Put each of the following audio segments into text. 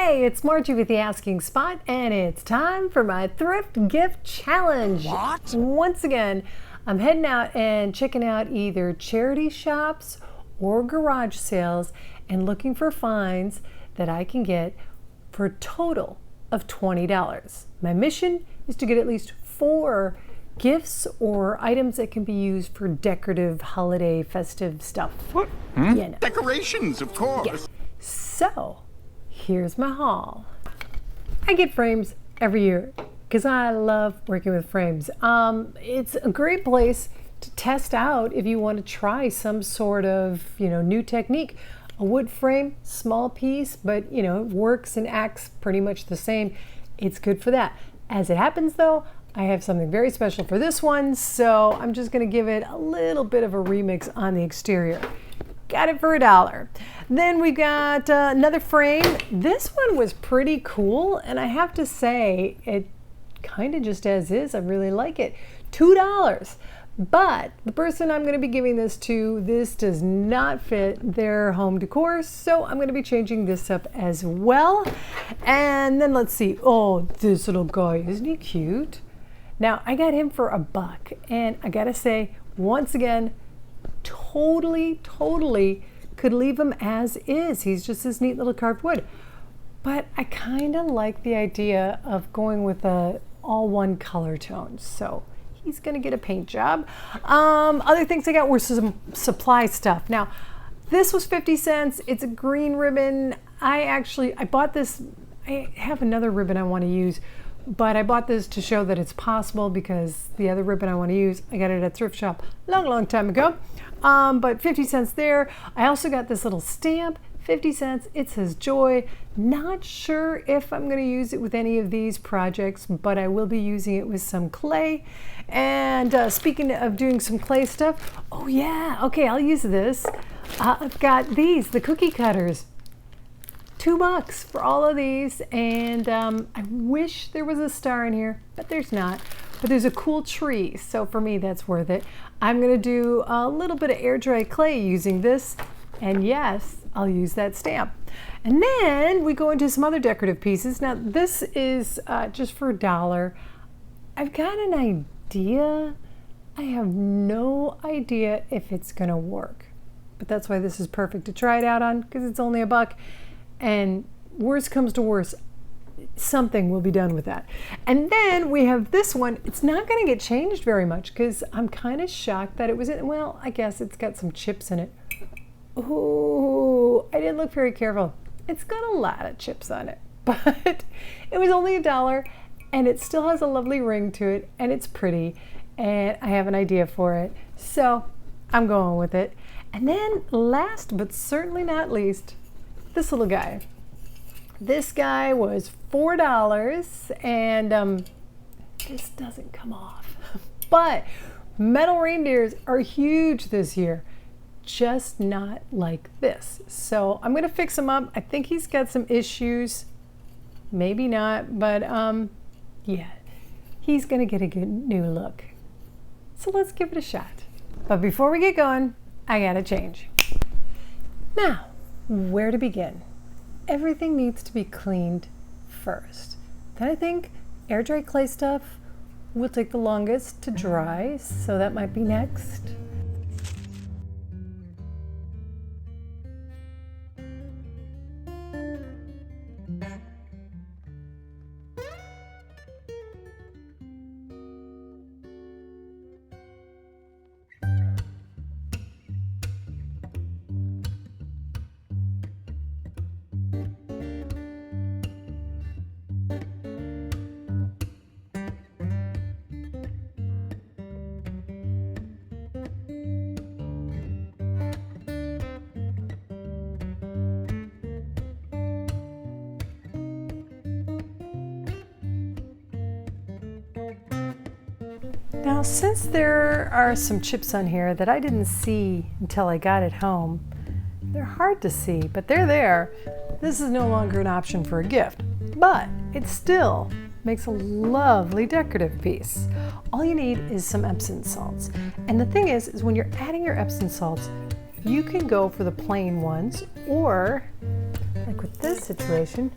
Hey, it's Margie with the Asking Spot, and it's time for my thrift gift challenge. What? Once again, I'm heading out and checking out either charity shops or garage sales and looking for finds that I can get for a total of $20. My mission is to get at least 4 gifts or items that can be used for decorative, holiday, festive stuff. What? You know. Decorations, of course. Yes. So, here's my haul. I get frames every year because I love working with frames. It's a great place to test out if you want to try some sort of, new technique. A wood frame, small piece, but it works and acts pretty much the same. It's good for that. As it happens though, I have something very special for this one, so I'm just going to give it a little bit of a remix on the exterior. Got it for $1. Then we got another frame. This one was pretty cool, and I have to say, it kind of just as is. I really like it. $2. But the person I'm going to be giving this to, this does not fit their home decor, so I'm going to be changing this up as well. And then let's see. Oh, this little guy, isn't he cute? Now, I got him for $1, and I gotta say, once again, totally could leave him as is. He's just this neat little carved wood. But I kind of like the idea of going with a all one color tone. So he's gonna get a paint job. Other things I got were some supply stuff. Now, this was 50 cents. It's a green ribbon. I bought this. I have another ribbon I want to use, but I bought this to show that it's possible because the other ribbon I want to use, I got it at thrift shop long time ago. But 50 cents there. I also got this little stamp, 50 cents. It says Joy. Not sure if I'm going to use it with any of these projects, but I will be using it with some clay. And speaking of doing some clay stuff, oh yeah, okay, I'll use this. I've got these, the cookie cutters. $2 for all of these, and I wish there was a star in here, but there's not. But there's a cool tree, so for me that's worth it. I'm gonna do a little bit of air dry clay using this, and yes, I'll use that stamp. And then we go into some other decorative pieces. Now this is just for $1. I've got an idea. I have no idea if it's gonna work, but that's why this is perfect to try it out on, because it's only $1. And worst comes to worst, something will be done with that. And then we have this one. It's not going to get changed very much because I'm kind of shocked that it was in, well, I guess it's got some chips in it. Ooh, I didn't look very careful. It's got a lot of chips on it, but it was only $1 and it still has a lovely ring to it and it's pretty and I have an idea for it. So I'm going with it. And then last but certainly not least, this little guy. This guy was $4 and this doesn't come off. But metal reindeers are huge this year, just not like this. So I'm gonna fix him up. I think he's got some issues, maybe not, but yeah, he's gonna get a good new look. So let's give it a shot. But before we get going, I gotta change. Now, where to begin? Everything needs to be cleaned first. Then I think air dry clay stuff will take the longest to dry, so that might be next. Now, since there are some chips on here that I didn't see until I got it home, they're hard to see, but they're there. This is no longer an option for a gift, but it still makes a lovely decorative piece. All you need is some Epsom salts. And the thing is when you're adding your Epsom salts, you can go for the plain ones, or like with this situation,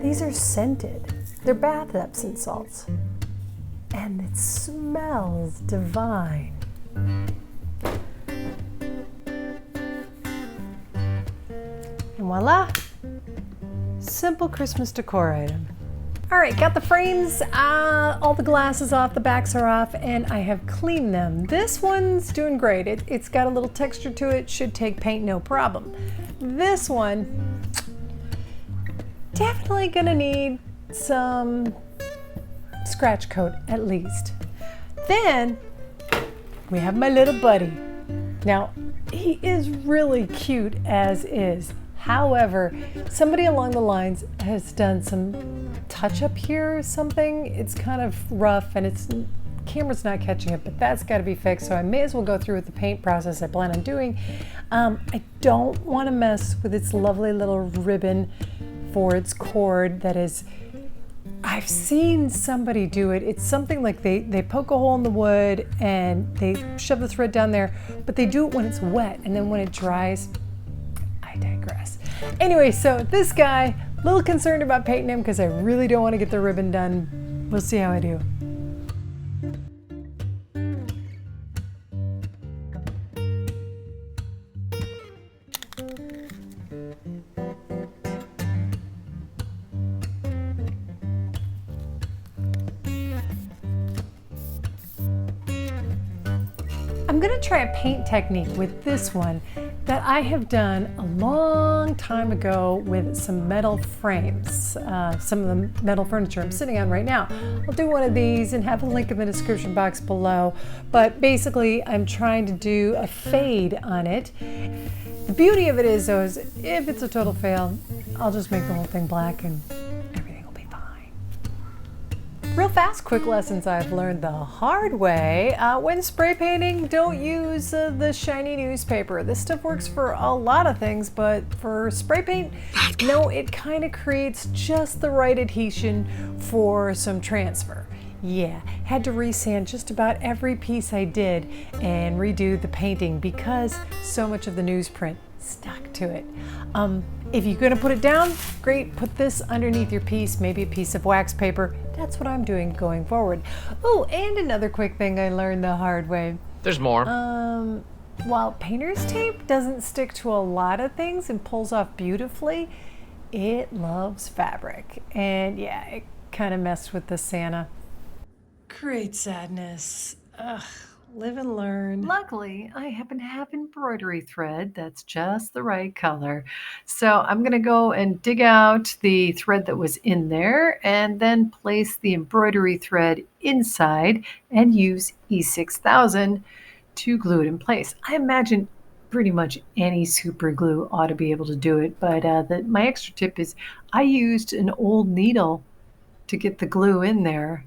These are scented. They're bath Epsom salts. And it smells divine. And voila, simple Christmas decor item. All right, got the frames, all the glasses off, the backs are off, and I have cleaned them. This one's doing great. It's got a little texture to it, should take paint no problem. This one, definitely gonna need some scratch coat at least. Then we have my little buddy. Now, he is really cute as is. However, somebody along the lines has done some touch up here or something. It's kind of rough and camera's not catching it, but that's got to be fixed. So I may as well go through with the paint process I plan on doing. I don't want to mess with its lovely little ribbon for its cord that is, I've seen somebody do it. It's something like they poke a hole in the wood and they shove the thread down there, but they do it when it's wet, and then when it dries, I digress. Anyway, so this guy, a little concerned about painting him because I really don't want to get the ribbon done. We'll see how I do. I'm gonna try a paint technique with this one that I have done a long time ago with some metal frames, some of the metal furniture I'm sitting on right now. I'll do one of these and have a link in the description box below, but basically I'm trying to do a fade on it. The beauty of it is though, is if it's a total fail, I'll just make the whole thing black and everything will be fine. Real fast, quick lessons I've learned the hard way. When spray painting, don't use the shiny newspaper. This stuff works for a lot of things, but for spray paint, no, it kind of creates just the right adhesion for some transfer. Yeah, had to resand just about every piece I did and redo the painting because so much of the newsprint stuck to it. If you're gonna put it down, great, put this underneath your piece, maybe a piece of wax paper. That's what I'm doing going forward. Oh, and another quick thing I learned the hard way. There's more. While painter's tape doesn't stick to a lot of things and pulls off beautifully, it loves fabric. And yeah, it kind of messed with the Santa. Great sadness. Ugh. Live and learn. Luckily, I happen to have embroidery thread that's just the right color. So I'm gonna go and dig out the thread that was in there and then place the embroidery thread inside and use E6000 to glue it in place. I imagine pretty much any super glue ought to be able to do it, but my extra tip is I used an old needle to get the glue in there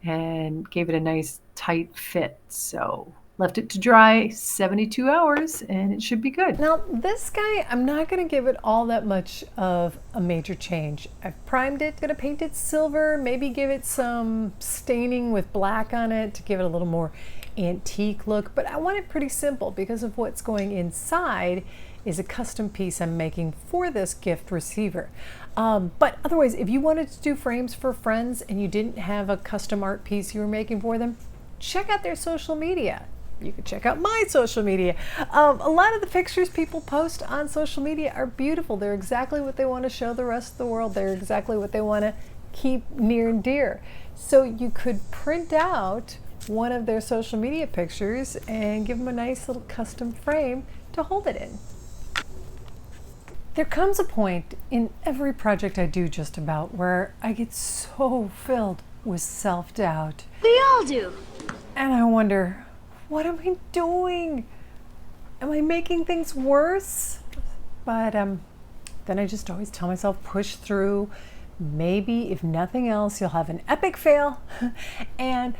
and gave it a nice tight fit. So left it to dry 72 hours and it should be good. Now this guy, I'm not gonna give it all that much of a major change. I've primed it, gonna paint it silver, maybe give it some staining with black on it to give it a little more antique look, but I want it pretty simple because of what's going inside is a custom piece I'm making for this gift receiver. But otherwise, if you wanted to do frames for friends and you didn't have a custom art piece you were making for them, check out their social media. You can check out my social media. A lot of the pictures people post on social media are beautiful. They're exactly what they want to show the rest of the world. They're exactly what they want to keep near and dear. So you could print out one of their social media pictures and give them a nice little custom frame to hold it in. There comes a point in every project I do just about where I get so filled with self-doubt. We all do. And I wonder, what am I doing? Am I making things worse? But then I just always tell myself, push through. Maybe, if nothing else, you'll have an epic fail and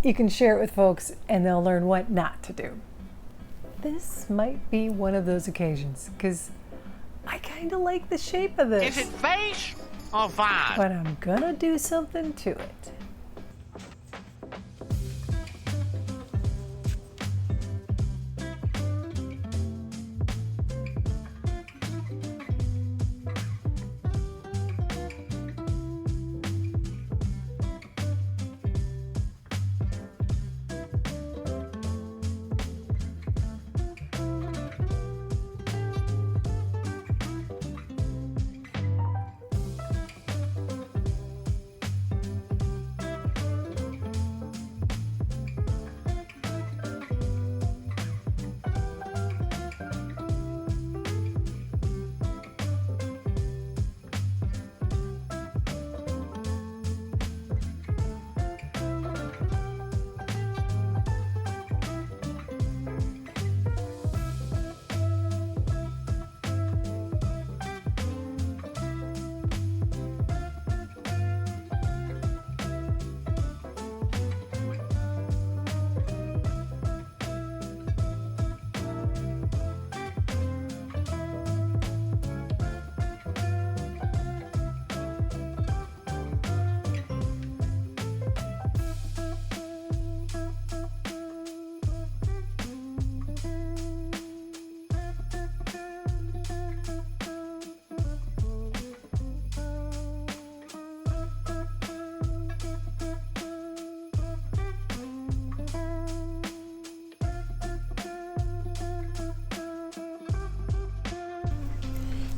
you can share it with folks and they'll learn what not to do. This might be one of those occasions because I kind of like the shape of this. Is it vase or vase? But I'm gonna do something to it.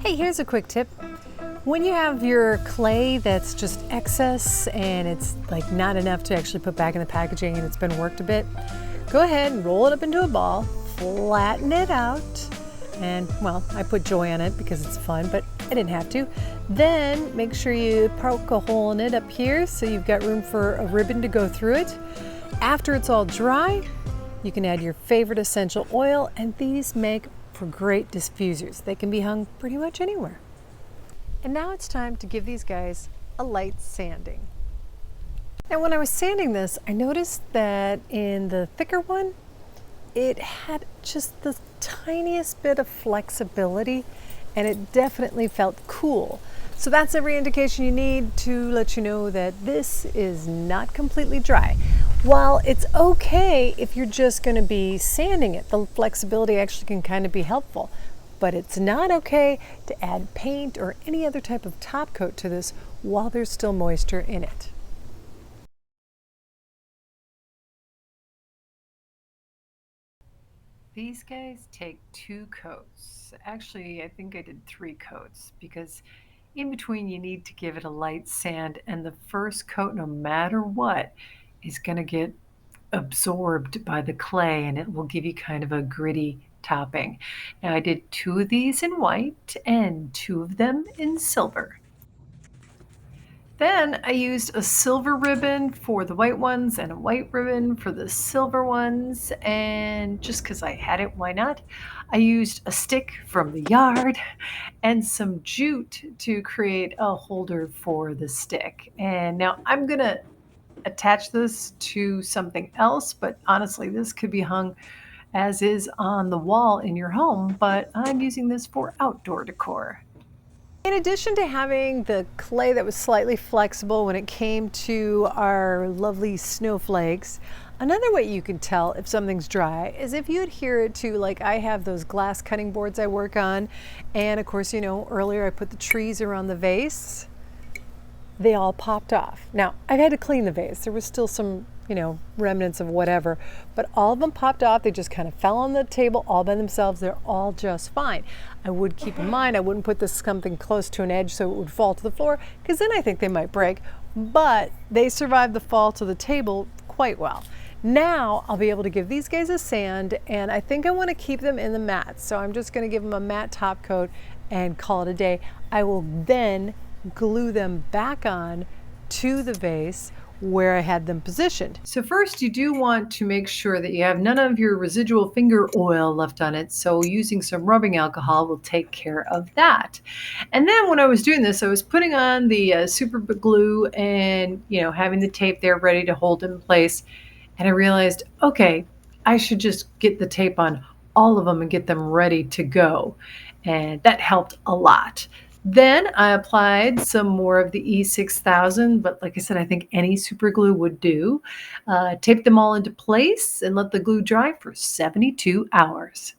Hey, here's a quick tip. When you have your clay that's just excess and it's like not enough to actually put back in the packaging and it's been worked a bit, go ahead and roll it up into a ball, flatten it out, and well, I put joy on it because it's fun, but I didn't have to. Then make sure you poke a hole in it up here so you've got room for a ribbon to go through it. After it's all dry, you can add your favorite essential oil, and these make for great diffusers. They can be hung pretty much anywhere. And now it's time to give these guys a light sanding. Now when I was sanding this, I noticed that in the thicker one, it had just the tiniest bit of flexibility, and it definitely felt cool. So that's every indication you need to let you know that this is not completely dry. While it's okay if you're just going to be sanding it, the flexibility actually can kind of be helpful. But it's not okay to add paint or any other type of top coat to this while there's still moisture in it. These guys take 2 coats. Actually, I think I did 3 coats because in between you need to give it a light sand, and the first coat, no matter what, is going to get absorbed by the clay and it will give you kind of a gritty topping. Now I did 2 of these in white and 2 of them in silver. Then I used a silver ribbon for the white ones and a white ribbon for the silver ones, and just because I had it, why not? I used a stick from the yard and some jute to create a holder for the stick. And now I'm gonna attach this to something else, but honestly, this could be hung as is on the wall in your home, but I'm using this for outdoor decor. In addition to having the clay that was slightly flexible when it came to our lovely snowflakes, another way you can tell if something's dry is if you adhere it to, like I have those glass cutting boards I work on, and of course, you know, earlier I put the trees around the vase. They all popped off. Now, I've had to clean the vase. There was still some, you know, remnants of whatever, but all of them popped off. They just kind of fell on the table all by themselves. They're all just fine. I would keep in mind, I wouldn't put this something close to an edge so it would fall to the floor, because then I think they might break, but they survived the fall to the table quite well. Now I'll be able to give these guys a sand, and I think I want to keep them in the matte. So I'm just going to give them a matte top coat and call it a day. I will then glue them back on to the vase where I had them positioned. So first you do want to make sure that you have none of your residual finger oil left on it. So using some rubbing alcohol will take care of that. And then when I was doing this, I was putting on the super glue and, you know, having the tape there ready to hold in place. And I realized, okay, I should just get the tape on all of them and get them ready to go. And that helped a lot. Then I applied some more of the E6000, but like I said, I think any super glue would do. Taped them all into place and let the glue dry for 72 hours.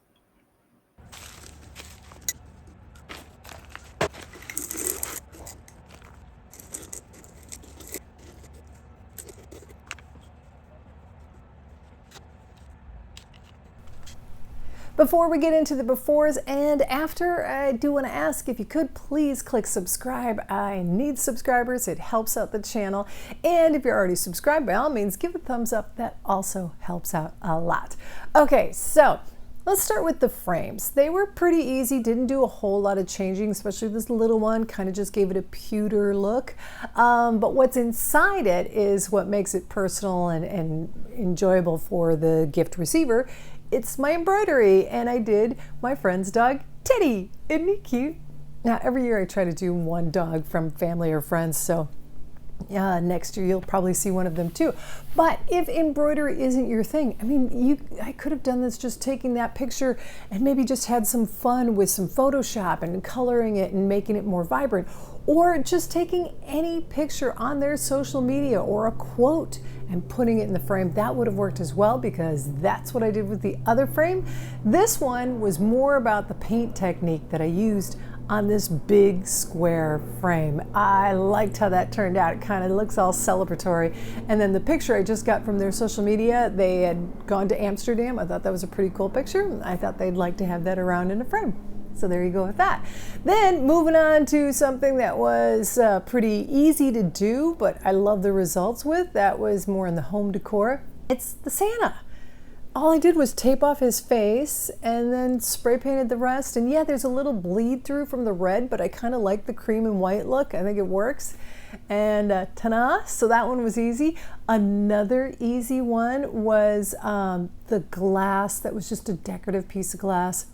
Before we get into the befores and after, I do want to ask if you could please click subscribe. I need subscribers. It helps out the channel. And if you're already subscribed, by all means, give a thumbs up. That also helps out a lot. Okay, so let's start with the frames. They were pretty easy, didn't do a whole lot of changing, especially this little one, kind of just gave it a pewter look. But what's inside it is what makes it personal and enjoyable for the gift receiver. It's my embroidery, and I did my friend's dog, Teddy. Isn't he cute? Now, every year I try to do one dog from family or friends, so next year you'll probably see one of them too. But if embroidery isn't your thing, I mean, I could have done this just taking that picture and maybe just had some fun with some Photoshop and coloring it and making it more vibrant, or just taking any picture on their social media or a quote and putting it in the frame. That would have worked as well, because that's what I did with the other frame. This one was more about the paint technique that I used on this big square frame. I liked how that turned out. It kind of looks all celebratory. And then the picture I just got from their social media, they had gone to Amsterdam. I thought that was a pretty cool picture. I thought they'd like to have that around in a frame. So there you go with that. Then moving on to something that was pretty easy to do, but I love the results with. That was more in the home decor. It's the Santa. All I did was tape off his face and then spray painted the rest. And yeah, there's a little bleed through from the red, but I kind of like the cream and white look. I think it works. And ta-da, so that one was easy. Another easy one was the glass that was just a decorative piece of glass.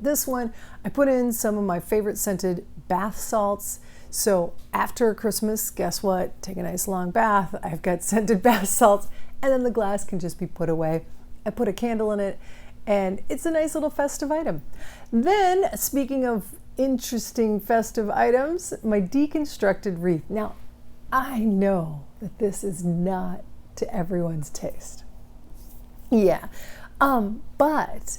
This one, I put in some of my favorite scented bath salts. So after Christmas, guess what? Take a nice long bath. I've got scented bath salts, and then the glass can just be put away. I put a candle in it, and it's a nice little festive item. Then, speaking of interesting festive items, my deconstructed wreath. Now, I know that this is not to everyone's taste. Yeah, but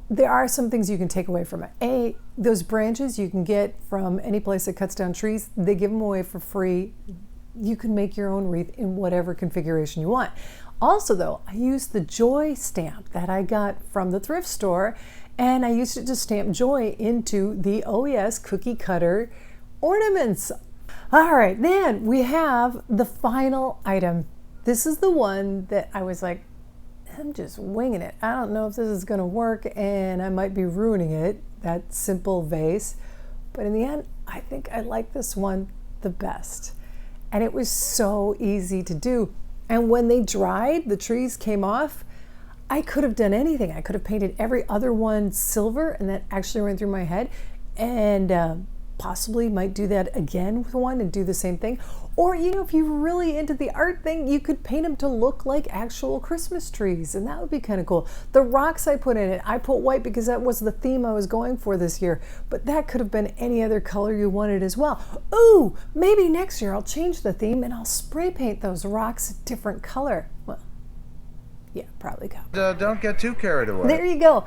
there are some things you can take away from it. Those branches you can get from any place that cuts down trees, they give them away for free. You can make your own wreath in whatever configuration you want. Also though, I used the joy stamp that I got from the thrift store, and I used it to stamp joy into the OES cookie cutter ornaments. All right, then we have the final item. This is the one that I was like, I'm just winging it. I don't know if this is gonna work and I might be ruining it, that simple vase. But in the end, I think I like this one the best. And it was so easy to do. And when they dried, the trees came off, I could have done anything. I could have painted every other one silver, and that actually ran through my head. And possibly might do that again with one and do the same thing. Or, you know, if you're really into the art thing, you could paint them to look like actual Christmas trees, and that would be kind of cool. The rocks I put in it, I put white because that was the theme I was going for this year, but that could have been any other color you wanted as well. Ooh, maybe next year I'll change the theme and I'll spray paint those rocks a different color. Well, yeah, probably go. Don't get too carried away. There you go.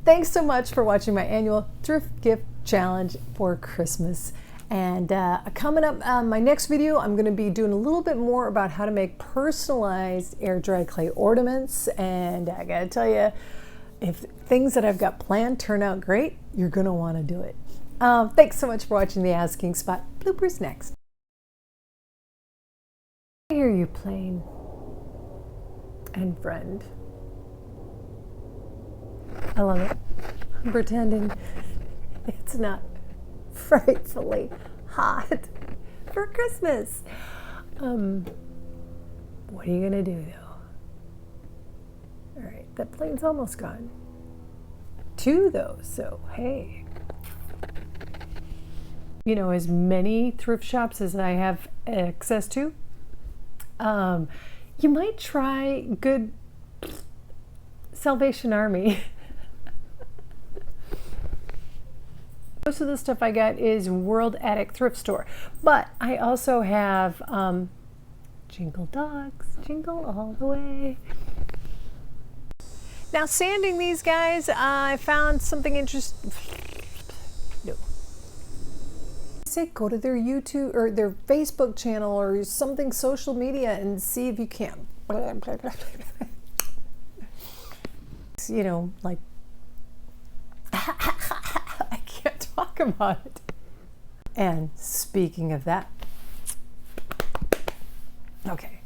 Thanks so much for watching my annual thrift gift challenge for Christmas. And coming up on my next video, I'm going to be doing a little bit more about how to make personalized air dry clay ornaments. And I got to tell you, if things that I've got planned turn out great, you're going to want to do it. Thanks so much for watching the Asking Spot. Bloopers next. I hear you playing. And friend. I love it. I'm pretending it's not frightfully hot for Christmas. What are you gonna do though? All right, that plane's almost gone. 2 though, so hey. You know, as many thrift shops as I have access to, you might try good Salvation Army. Most of the stuff I got is World Attic Thrift Store, but I also have Jingle Dogs, jingle all the way. Now sanding these guys, I found something interesting. No. Say go to their YouTube or their Facebook channel or something social media and see if you can. You know, like I can't talk about it. And speaking of that, okay,